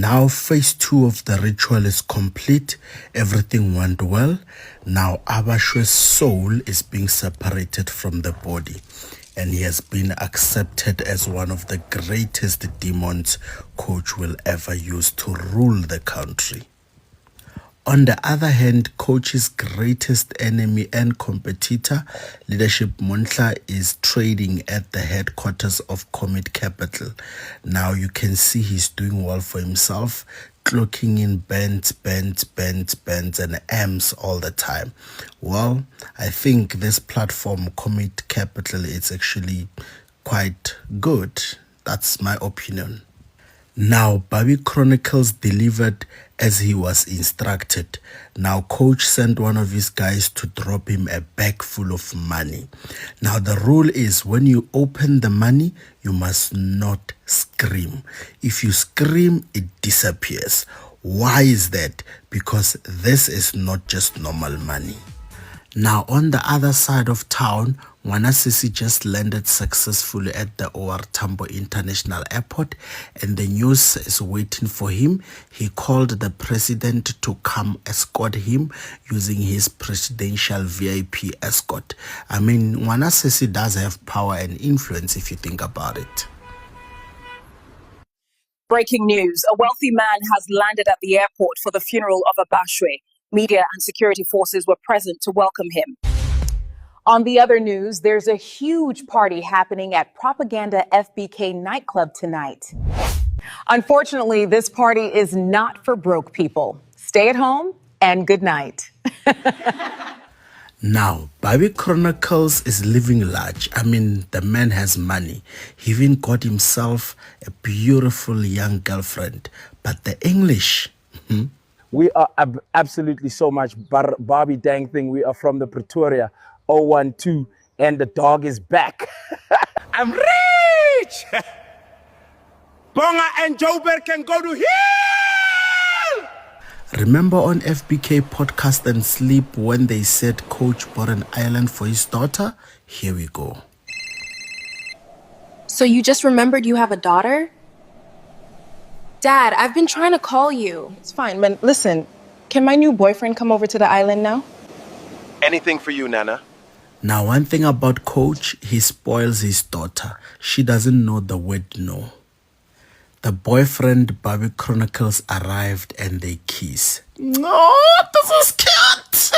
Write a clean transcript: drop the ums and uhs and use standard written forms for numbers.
Now phase 2 of the ritual is complete. Everything went well. Now Abashwe's soul is being separated from the body, and he has been accepted as one of the greatest demons Coach will ever use to rule the country. On the other hand, Coach's greatest enemy and competitor, Leadership MONCHO, is trading at the headquarters of Comet Capital. Now you can see he's doing well for himself, clocking in bands, and M's all the time. Well, I think this platform, Comet Capital, is actually quite good. That's my opinion. Now, Bobby Chronicles delivered as he was instructed. Now, Coach sent one of his guys to drop him a bag full of money. Now, the rule is when you open the money, you must not scream. If you scream, it disappears. Why is that? Because this is not just normal money. Now, on the other side of town, Sisi just landed successfully at the OR Tambo International Airport, and the news is waiting for him. He called the president to come escort him using his presidential VIP escort. I mean, Sisi does have power and influence if you think about it. Breaking news. A wealthy man has landed at the airport for the funeral of Abashwe. Media and security forces were present to welcome him. On the other news, there's a huge party happening at Propaganda FBK nightclub tonight. Unfortunately, this party is not for broke people. Stay at home and good night. Now, Bobby Chronicles is living large. I mean, the man has money. He even got himself a beautiful young girlfriend. But the English... We are absolutely so much Barbie Dang thing. We are from the Pretoria 012, and the dog is back. I'm rich! Bonga and Joburg can go to hell! Remember on FBK Podcast and Sleep when they said Coach bought an island for his daughter? Here we go. So you just remembered you have a daughter? Dad, I've been trying to call you. It's fine, but listen, can my new boyfriend come over to the island now? Anything for you, Nana. Now, one thing about Coach, he spoils his daughter. She doesn't know the word no. The boyfriend, Bobby Chronicles, arrived and they kiss. No, this is cute!